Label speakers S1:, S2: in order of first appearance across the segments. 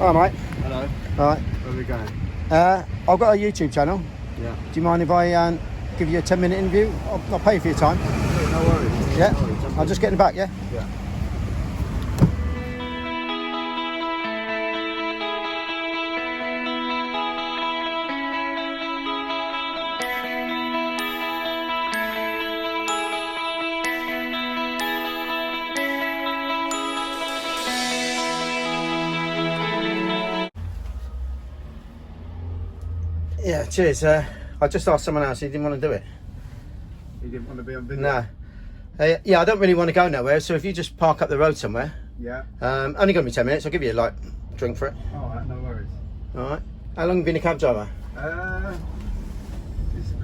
S1: Hi mate.
S2: Hello.
S1: Alright.
S2: Where are we going?
S1: I've got a YouTube channel.
S2: Yeah.
S1: Do you mind if I give you a 10-minute interview? I'll pay for your time.
S2: Yeah, no worries.
S1: Yeah?
S2: No worries.
S1: I'll just get in the back, yeah?
S2: Yeah.
S1: Yeah, cheers. I just asked someone else, he didn't want to do it.
S2: You didn't want to be on video?
S1: No. Yeah, I don't really want to go nowhere, so if you just park up the road somewhere.
S2: Yeah.
S1: Only going to be 10 minutes, I'll give you a light drink for it.
S2: Alright, no worries.
S1: Alright. How long have you been a cab driver?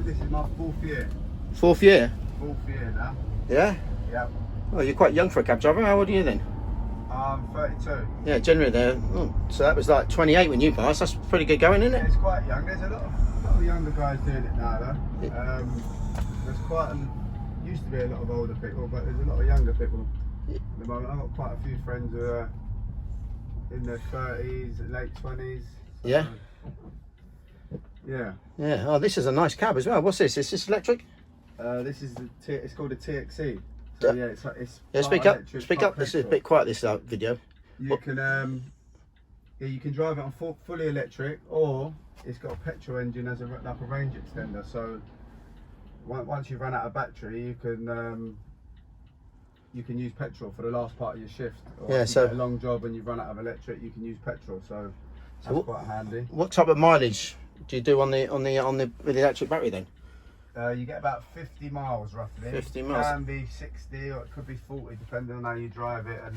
S2: This is my 4th year.
S1: 4th year?
S2: 4th year now.
S1: Yeah?
S2: Yeah.
S1: Well, you're quite young for a cab driver. How old are you then?
S2: I'm 32.
S1: Yeah, generally they're... so that was like 28 when you passed. That's pretty good going, isn't
S2: Yeah,
S1: it?
S2: it's quite young. There's a lot of younger guys doing it now though.
S1: Yeah.
S2: Used to be a lot of older people, but there's a lot of younger people at the moment. I've got quite a few friends who are in their 30s, late 20s. So,
S1: Yeah?
S2: Yeah.
S1: Yeah. Oh, this is a nice cab as well. What's this? Is this electric?
S2: This is it's called a TXE. So yeah, it's
S1: Yeah, speak
S2: part
S1: up.
S2: electric,
S1: Speak
S2: part
S1: up. This is a
S2: petrol.
S1: bit quiet, this video.
S2: You can you can drive it on fully electric, or it's got a petrol engine as like a range extender. So once you run out of battery, you can use petrol for the last part of your shift. Or
S1: Yeah,
S2: if you
S1: so
S2: get a long job and you run out of electric, you can use petrol. So that's quite handy.
S1: What type of mileage do you do on the with the electric battery then?
S2: You get about 50 miles roughly.
S1: 50 miles.
S2: It can be 60 or it could be 40 depending on how you drive it and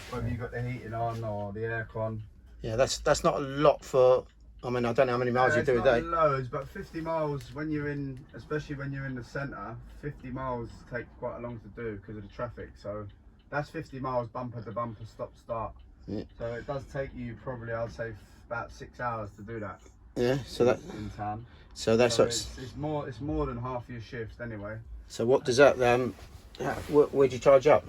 S2: whether you've got the heating on or the aircon.
S1: Yeah, that's not a lot for. I mean, I don't know how many miles you do a day.
S2: It's not loads, but 50 miles when you're in, especially when you're in the centre, 50 miles takes quite a long to do because of the traffic. So that's 50 miles bumper to bumper, stop start.
S1: Yeah.
S2: So it does take you probably, I'd say, about 6 hours to do that.
S1: Yeah. So that
S2: in town.
S1: So that's
S2: so it's more than half your shift anyway.
S1: So what does that where do you charge up?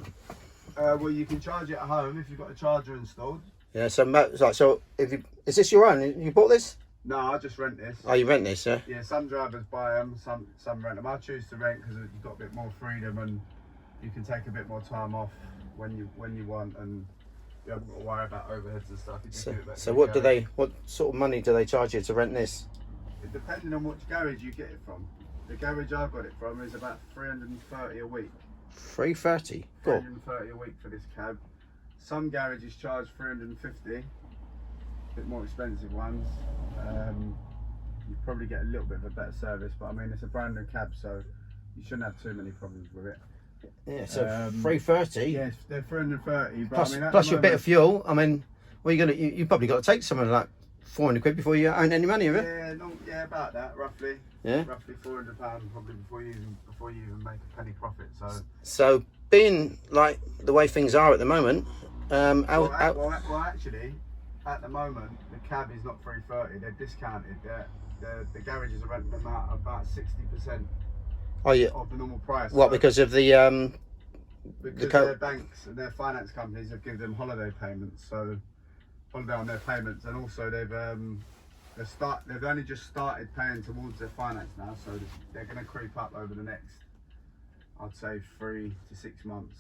S2: Well, you can charge it at home if you've got a charger installed.
S1: Yeah. So if you is this your own? You bought this?
S2: No, I just rent this.
S1: Oh, you rent this, yeah?
S2: Yeah. Some drivers buy them, some rent them. I choose to rent because you've got a bit more freedom and you can take a bit more time off when you want, and you haven't got to worry about overheads and stuff. You just do it back to
S1: So
S2: the
S1: what sort of money do they charge you to rent this?
S2: Depending on which garage you get it from. The garage I've got it from is about 330 a week.
S1: 330. Cool.
S2: 330 a week for this cab. Some garages charge 350. A bit more expensive ones. You probably get a little bit of a better service, but I mean it's a brand new cab, so you shouldn't have too many problems with it.
S1: Yeah. So 330.
S2: Yes, they're 330. But
S1: Plus,
S2: I mean,
S1: plus your bit of fuel. I mean, well, you probably got to take something like 400 quid before you earn any money of it.
S2: Yeah, about that roughly.
S1: Yeah.
S2: Roughly £400 probably before you even make a penny profit.
S1: So being like the way things are at the moment,
S2: well, actually, at the moment the cab is not 330. They're discounted. The garages are renting them out about 60%.
S1: Oh yeah.
S2: Of the normal price.
S1: What?
S2: So,
S1: because of
S2: their banks and their finance companies have given them holiday payments. So holiday on their payments, and also they've only just started paying towards their finance now, so they're going to creep up over the next, I'd say, 3 to 6 months,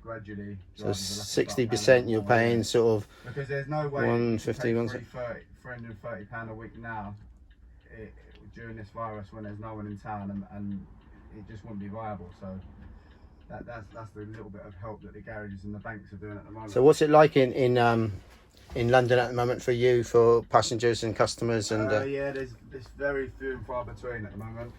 S2: gradually.
S1: So 60% you're paying sort of.
S2: Because there's no way
S1: 150,
S2: £330 a week now during this virus when there's no one in town, and it just wouldn't be viable. So that's the little bit of help that the garages and the banks are doing at the moment.
S1: So what's it like in London at the moment for you, for passengers and customers? And
S2: yeah, there's very few and far between at the moment.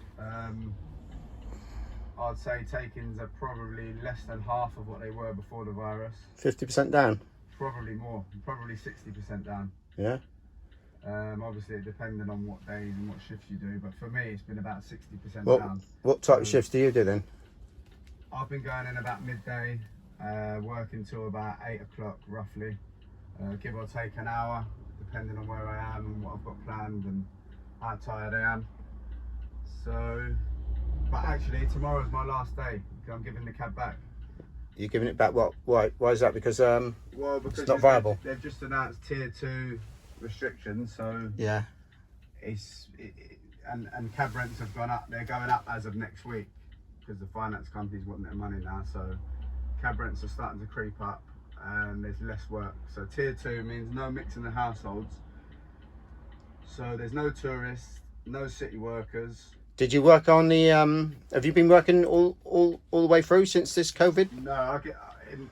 S2: I'd say take-ins are probably less than half of what they were before the virus.
S1: 50% down?
S2: Probably more, probably 60% down.
S1: Yeah.
S2: Obviously depending on what days and what shifts you do, but for me it's been about 60% down.
S1: What type of shifts do you do then?
S2: I've been going in about midday, working till about 8 o'clock roughly, give or take an hour, depending on where I am and what I've got planned and how tired I am. So, but actually tomorrow's my last day. I'm giving the cab back.
S1: You're giving it back. What? Why? Why is that? Because
S2: Well, because
S1: it's not viable.
S2: They've just announced tier 2 restrictions, so
S1: Yeah.
S2: And cab rents have gone up. They're going up as of next week because the finance companies want their money now. So cab rents are starting to creep up, and there's less work. So tier 2 means no mixing the households. So there's no tourists, no city workers.
S1: Did you work on the? Have you been working all the way through since this COVID?
S2: No,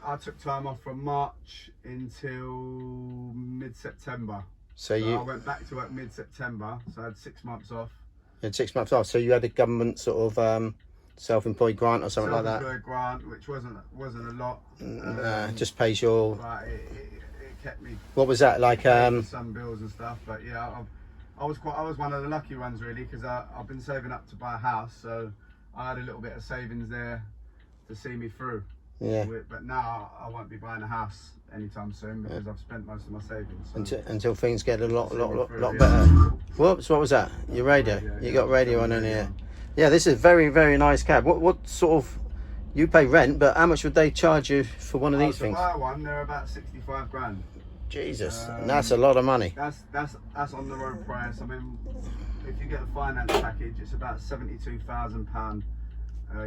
S2: I took time off from March until mid-September.
S1: So
S2: I went back to work mid-September, so I had 6 months off.
S1: You had 6 months off. So you had a government sort of self-employed grant or something like that.
S2: Self-employed grant, which wasn't a lot.
S1: Just pays your.
S2: But it kept me.
S1: What was that like?
S2: Some bills and stuff, but yeah, I was one of the lucky ones really, because I've been saving up to buy a house, so I had a little bit of savings there to see me through.
S1: Yeah.
S2: But now I won't be buying a house anytime soon because I've spent most of my savings. So
S1: Until things get a lot
S2: yeah.
S1: better. Whoops! What was that? Your radio? You got radio on in here. Yeah, this is very nice cab. What sort of? You pay rent, but how much would they charge you for one of these things?
S2: To buy one, they're about 65 grand.
S1: Jesus, that's a lot of money.
S2: That's on the road price. I mean, if you get a finance package, it's about £72,000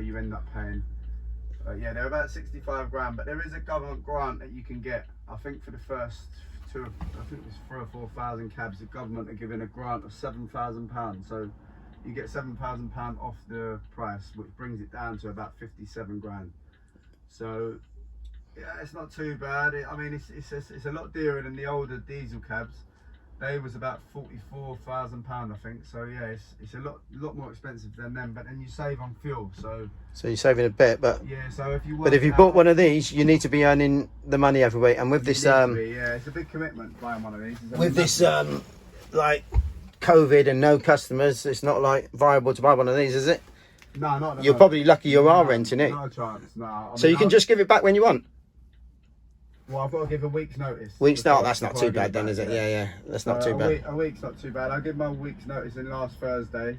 S2: you end up paying. Yeah, they're about 65 grand, but there is a government grant that you can get. I think for the first I think it was 3,000 or 4,000 cabs, the government are giving a grant of £7,000. So you get £7,000 off the price, which brings it down to about 57 grand. So yeah, it's not too bad. I mean, it's a lot dearer than the older diesel cabs. They was about £44,000, I think. So yeah, it's a lot more expensive than them. But then you save on fuel. So
S1: you're saving a bit, but
S2: yeah. So if you
S1: bought one of these, you need to be earning the money every week. And with this,
S2: yeah, it's a big commitment buying one of these.
S1: With this, like COVID and no customers, it's not like viable to buy one of these, is it?
S2: No, not.
S1: You're probably lucky you are renting it.
S2: Not a chance. No.
S1: So you can just give it back when you want.
S2: Well, I've got to give a week's notice.
S1: That's not too bad then, is it? Yeah. That's not too bad.
S2: A week's not too bad. I give my week's notice in last Thursday.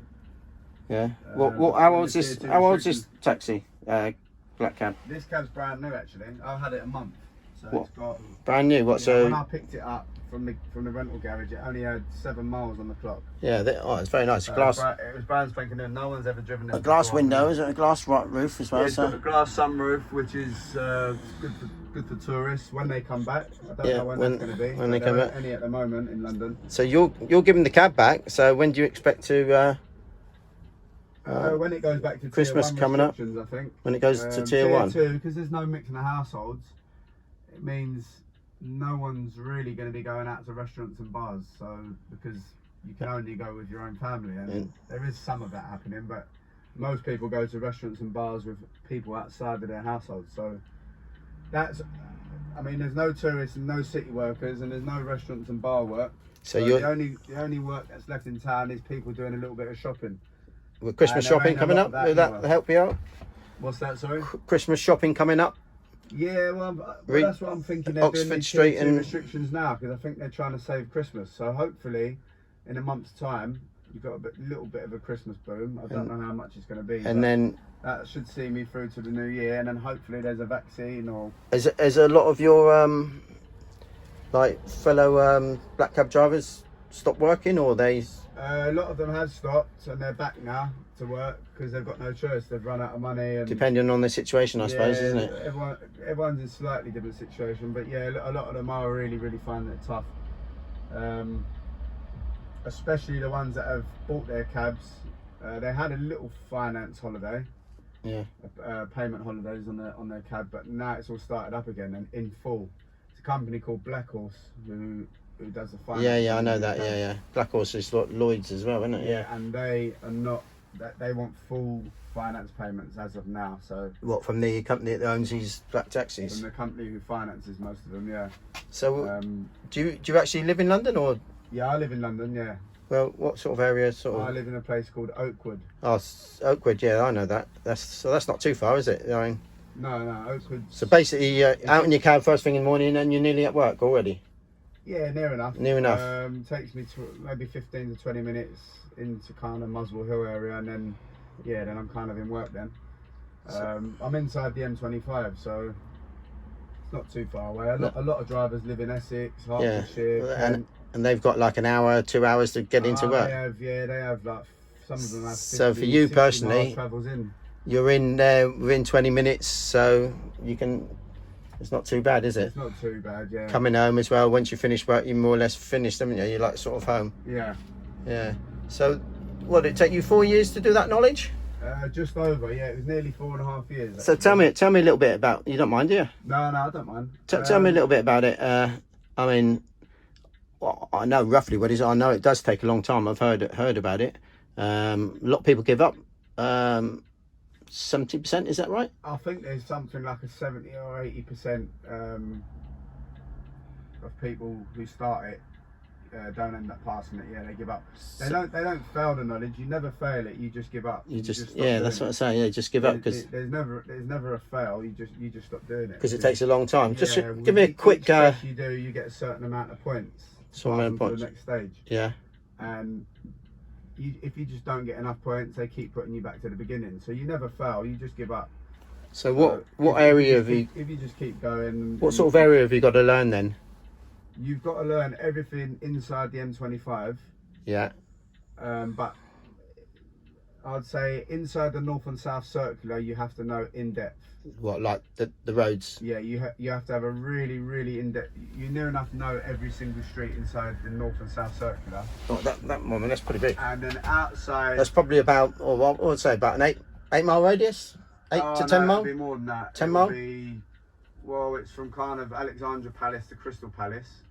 S1: Yeah. How old's this? How old's this taxi? Black cab.
S2: This cab's brand new actually. I've had it a month. So
S1: What?
S2: it's got
S1: Brand new. What?
S2: when I picked it up from the rental garage, it only had 7 miles on the clock.
S1: Yeah. It's very nice.
S2: It
S1: Glass.
S2: was brand spanking new. No one's ever driven it.
S1: A glass window, is it? A glass roof as well.
S2: Yeah, it's got a glass sunroof, which is good for tourists when they come back. I don't know when that's going to be.
S1: When they come back.
S2: Any at the moment in London.
S1: So you're giving the cab back. So when do you expect to?
S2: When it goes back to
S1: Christmas
S2: tier 1
S1: coming up.
S2: I think.
S1: When it goes to tier 1.
S2: 2, because there's no mixing of households. It means no one's really going to be going out to restaurants and bars. So because you can only go with your own family, and there is some of that happening, but most people go to restaurants and bars with people outside of their households. So that's, I mean, there's no tourists and no city workers, and there's no restaurants and bar work. So the only work that's left in town is people doing a little bit of shopping.
S1: With Christmas shopping coming up, will that help you out?
S2: What's that, sorry?
S1: Christmas shopping coming up.
S2: Yeah, well, that's what I'm thinking. They're
S1: Oxford
S2: doing
S1: Street and
S2: restrictions now, because I think they're trying to save Christmas. So hopefully, in a month's time, you've got a little bit of a Christmas boom. I don't know how much it's going to be.
S1: And then
S2: that should see me through to the new year, and then hopefully there's a vaccine or.
S1: Has a lot of your like fellow black cab drivers stopped working, or they?
S2: A lot of them have stopped, and they're back now to work because they've got no choice. They've run out of money. And
S1: depending on the situation, I suppose, isn't it?
S2: Everyone's in a slightly different situation, but yeah, a lot of them are really finding it tough. Especially the ones that have bought their cabs. They had a little finance holiday, payment holidays on their cab, but now it's all started up again and in full. It's a company called Black Horse who does the finance.
S1: Yeah, I know that. Yeah. Black Horse is like Lloyd's as well, isn't it?
S2: Yeah, and they are not. They want full finance payments as of now. So
S1: what, from the company that owns these black taxis?
S2: From the company who finances most of them, yeah.
S1: So do you actually live in London, or?
S2: Yeah, I live in London. Yeah.
S1: Well, what sort of area?
S2: I live in a place called Oakwood.
S1: Oh, Oakwood. Yeah, I know that. That's not too far, is it? I mean,
S2: no, Oakwood.
S1: So basically, out in your cab first thing in the morning, and you're nearly at work already.
S2: Yeah, near enough. Takes me to maybe 15 to 20 minutes into kind of Muswell Hill area, and then I'm kind of in work then. I'm inside the M25, so it's not too far away. A lot of drivers live in Essex, Hertfordshire, Kent.
S1: And they've got like an hour, 2 hours to get into work.
S2: They have like, some of them have 50,
S1: so for you
S2: 60
S1: personally,
S2: mile travels in.
S1: You're in there within 20 minutes, so you can. It's not too bad, is it?
S2: It's not too bad, yeah.
S1: Coming home as well. Once you finish work, you're more or less finished, haven't you? You're like sort of home.
S2: Yeah.
S1: Yeah. So, what did it take you 4 years to do that knowledge?
S2: Just over, yeah. It was nearly 4.5 years.
S1: So tell me a little bit about. You don't mind, do you?
S2: No, I don't mind.
S1: Tell me a little bit about it. I mean, well, I know roughly what it is. I know it does take a long time. I've heard about it. A lot of people give up. 70%, is that right?
S2: I think there's something like a 70 or 80% of people who start it don't end up passing it. Yeah, they give up. They don't fail the knowledge. You never fail it. You just give up.
S1: You just yeah, that's what I say. Yeah, just give up because
S2: there's never a fail. You just stop doing it
S1: because it takes a long time.
S2: Yeah,
S1: Just give me a quick.
S2: You get a certain amount of points.
S1: So amount of points.
S2: To the next stage.
S1: Yeah.
S2: And if you just don't get enough points, they keep putting you back to the beginning. So you never fail. You just give up.
S1: So what area have you?
S2: If you just keep going.
S1: What sort of area have you got to learn then?
S2: You've got to learn everything inside the M25.
S1: Yeah.
S2: But I'd say inside the North and South Circular, you have to know in depth.
S1: What, like the roads?
S2: Yeah, you have to have a really, really in depth. You near enough know every single street inside the North and South Circular.
S1: Oh, that one, that's pretty big.
S2: And then outside.
S1: That's probably about, or what would say, about an 8 mile radius. 8 to 10 mile.
S2: It'd be more than that.
S1: 10 mile.
S2: Well, it's from kind of Alexandra Palace to Crystal Palace.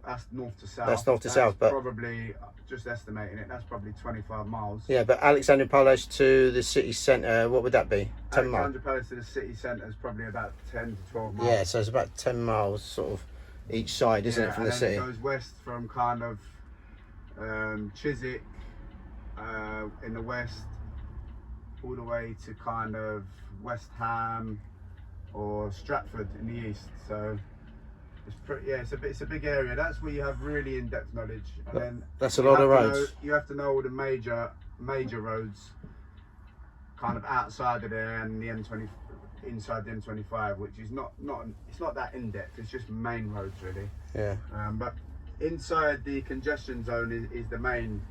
S2: That's north to south.
S1: That's north to south, but
S2: probably, just estimating it, that's probably 25 miles.
S1: Yeah, but Alexandra Palace to the city centre, what would that be? 10 miles.
S2: Alexandra Palace to the chiswick centre is probably about 10 to 12 miles.
S1: Yeah, so it's about 10 miles sort of each side, isn't it, from the city?
S2: It goes west from kind of Chiswick in the west, all the way to kind of West Ham or Stratford in the east. So it's pretty, yeah, it's a big area. That's where you have really in-depth knowledge. And then
S1: that's a lot of roads.
S2: You have to know all the major roads, kind of outside of there, and the M20 inside the M25, which is not it's not that in-depth. It's just main roads really.
S1: Yeah.
S2: But inside the congestion zone is the main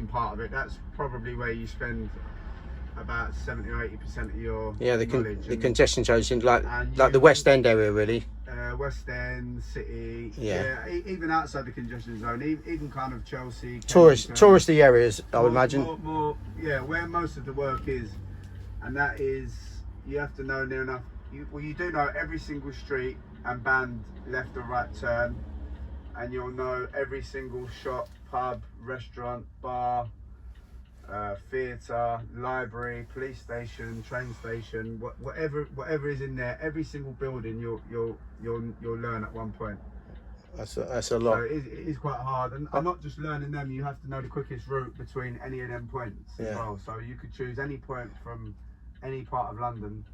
S2: part of it. That's probably where you spend about 70 or 80% of your knowledge.
S1: The congestion zones in like the West End area really.
S2: West End, City, even outside the congestion zone, even kind of Chelsea.
S1: Touristy areas, I would imagine.
S2: More, where most of the work is, and that is, you have to know near enough. You do know every single street and band left or right turn, and you'll know every single shop, pub, restaurant, bar, theatre, library, police station, train station, whatever is in there. Every single building you'll learn at one point.
S1: That's a lot.
S2: So it is quite hard, and I'm not just learning them. You have to know the quickest route between any of them points as well. So you could choose any point from any part of London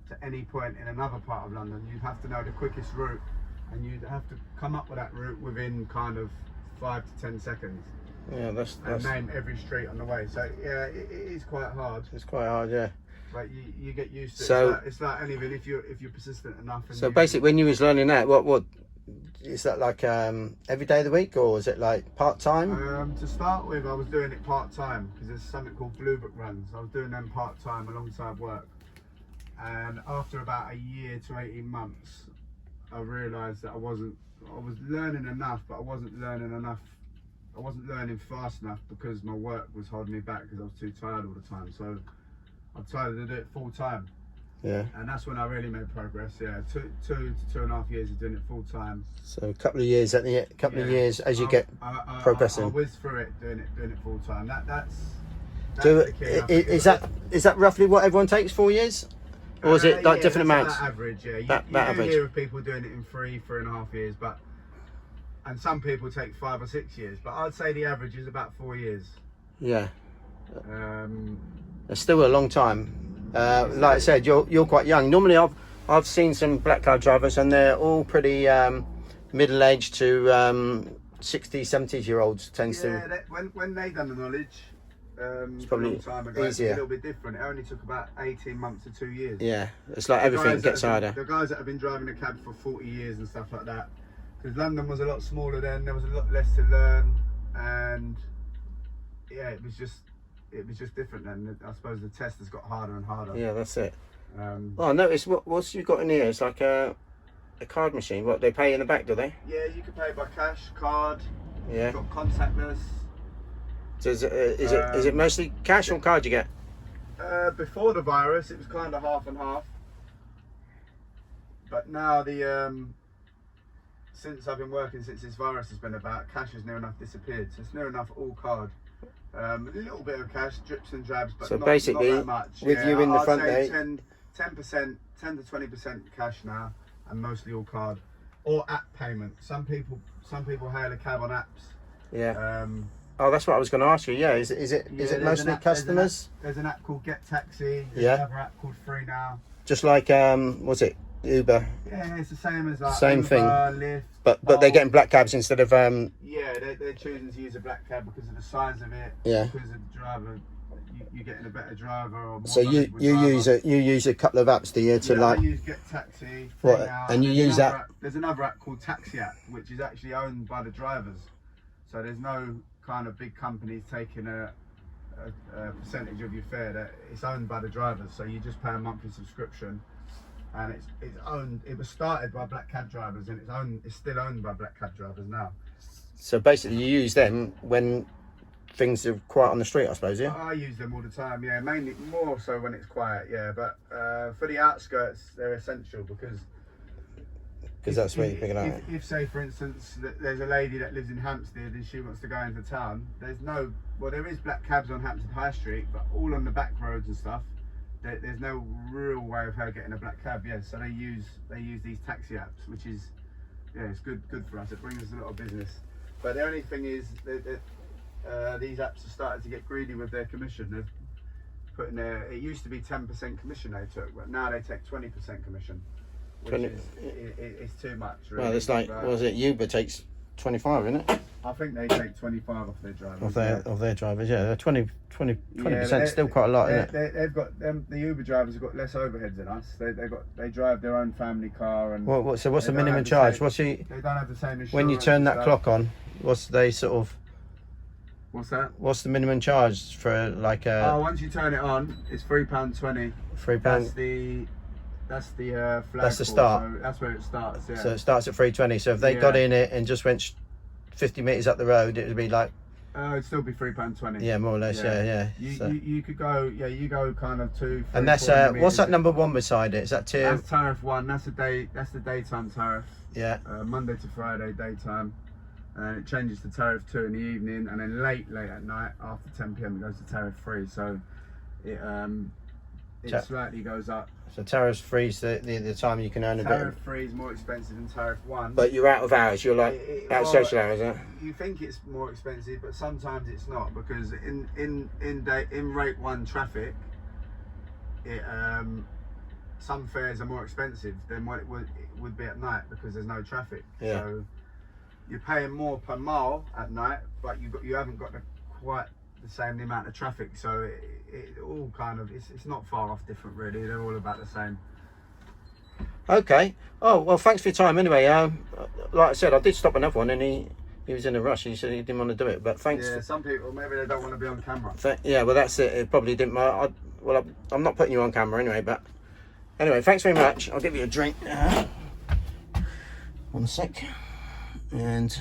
S2: to any point in another part of London. You'd have to know the quickest route, and you'd have to come up with that route within kind of 5 to 10 seconds.
S1: Yeah, that's
S2: name every street on the way. So yeah, it is quite hard.
S1: It's quite hard, yeah.
S2: But you get used to it.
S1: So
S2: it's like anything. If you're persistent enough. And
S1: so basically, when you was learning that, what is that like? Every day of the week, or is it like part time?
S2: To start with, I was doing it part time because there's something called Blue Book runs. I was doing them part time alongside work. And after about a year to 18 months, I realised that I was learning enough, but I wasn't learning enough. I wasn't learning fast enough because my work was holding me back because I was too tired all the time. So I decided to do it full time.
S1: Yeah.
S2: And that's when I really made progress. Yeah, 2 to 2.5 years of doing it full time.
S1: So a couple of years of years as you get progressing.
S2: I whizzed through it, doing it full time. That's
S1: the key. Is that roughly what everyone takes, 4 years? Or is it like different amounts?
S2: Average, yeah. You
S1: average.
S2: Hear of people doing it in 3.5 years, and some people take 5 or 6 years, but I'd say the average is about 4 years.
S1: Yeah. It's still a long time. Like I said, you're quite young. Normally, I've seen some black car drivers, and they're all pretty middle-aged to 60, 70-year-olds.
S2: When they done the knowledge,
S1: It's probably
S2: a long time ago.
S1: easier.
S2: It's a little bit different. It only took about 18 months to 2 years.
S1: Yeah, it's like everything gets harder.
S2: The guys that have been driving a cab for 40 years and stuff like that, because London was a lot smaller then, there was a lot less to learn, and yeah, it was just different then. I suppose the test has got harder and harder.
S1: Yeah, that's it. I noticed what's you got in here? It's like a card machine. What, they pay in the back, do they?
S2: Yeah, you can pay by cash, card.
S1: Yeah.
S2: You've got contactless.
S1: So is it mostly cash or card you get?
S2: Before the virus, it was kind of half and half. But now since I've been working, since this virus has been about, cash has near enough disappeared. So it's near enough all card. A little bit of cash, drips and drabs, but
S1: so
S2: not,
S1: basically,
S2: not that much.
S1: with you in the front
S2: I'd say
S1: there,
S2: 10% to 20% cash now, and mostly all card or app payment. Some people hail a cab on apps.
S1: Yeah. Oh, that's what I was going to ask you. Yeah, is it mostly customers?
S2: There's an app called Get Taxi. There's another app called Free Now.
S1: Just like what's it? Uber.
S2: Yeah, it's the same as like
S1: same
S2: Uber,
S1: thing.
S2: Lyft,
S1: but they're getting black cabs instead of
S2: Yeah, they're choosing to use a black cab because of the size of it.
S1: Yeah.
S2: Because of the driver, you're getting a better driver or more.
S1: So you use a couple of apps, do you, to like?
S2: I use Get Taxi.
S1: What?
S2: Now.
S1: And you use that?
S2: There's another app called Taxi App, which is actually owned by the drivers. So there's no kind of big companies taking a percentage of your fare. That it's owned by the drivers. So you just pay a monthly subscription, and it's owned. It was started by black cab drivers, and it's still owned by black cab drivers now.
S1: So basically, you use them when things are quiet on the street, I suppose. Yeah.
S2: I use them all the time. Yeah, mainly more so when it's quiet. Yeah, but for the outskirts, they're essential because
S1: that's where you're picking up.
S2: If say for instance there's a lady that lives in Hampstead and she wants to go into town, there is black cabs on Hampstead High Street, but all on the back roads and stuff. There's no real way of her getting a black cab. Yeah, so they use these taxi apps, which is it's good for us. It brings us a lot of business. But the only thing is these apps are starting to get greedy with their commission. They've put in there. It used to be 10% commission they took, but now they take 20% commission. It's too much, really.
S1: Well, it's like, what was it? Uber takes 25, isn't it?
S2: I think they take 25 off their drivers.
S1: Of their drivers, yeah. 20% still quite a lot, isn't it?
S2: They've got the Uber drivers have got less overheads than us. They drive their own family car and.
S1: So what's the minimum charge?
S2: They don't have the same insurance.
S1: When you turn that clock on, what's
S2: What's that?
S1: What's the minimum charge for like a?
S2: Oh, once you turn it on, it's £3.20.
S1: £3.
S2: That's the flag.
S1: That's the start.
S2: So that's where it starts. Yeah.
S1: So it starts at £3.20. So if they got in it and just went 50 metres up the road, it would be like.
S2: It'd still be £3.20.
S1: Yeah, more or less. Yeah.
S2: You could go. Yeah, you go kind of 2, 3,
S1: and that's what's that number one beside it? Is that tier?
S2: That's tariff 1. That's the daytime tariff.
S1: Yeah.
S2: Monday to Friday daytime, and it changes to tariff 2 in the evening, and then late at night after 10 p.m. it goes to tariff 3. So it slightly goes up.
S1: So tariff 3 is the time you can earn a bit.
S2: Tariff 3 is more expensive than tariff 1.
S1: But you're out of hours. You're like out of social hours, isn't it?
S2: You think it's more expensive, but sometimes it's not, because in rate 1 traffic, some fares are more expensive than what it would be at night because there's no traffic.
S1: Yeah.
S2: So you're paying more per mile at night, but you haven't got quite the same amount of traffic. So it all kind of it's not far off different, really. They're all about the same.
S1: Okay. Oh well, thanks for your time anyway. Like I said, I did stop another one and he was in a rush. He said he didn't want to do it, but thanks.
S2: Yeah, some people maybe they don't want to be on camera.
S1: Yeah, well that's it. It probably didn't matter. I'm not putting you on camera anyway, but anyway, thanks very much. I'll give you a drink. 1 sec. And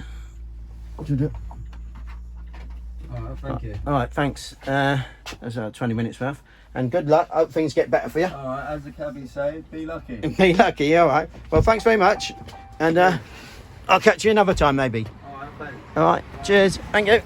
S1: what do you do?
S2: Alright, thank you.
S1: Alright, thanks. That's 20 minutes worth. And good luck. Hope things get better for you.
S2: Alright, as the cabbies say, be lucky.
S1: Be lucky, alright. Well, thanks very much. And I'll catch you another time maybe.
S2: Alright, thanks.
S1: Alright, cheers. Thank you.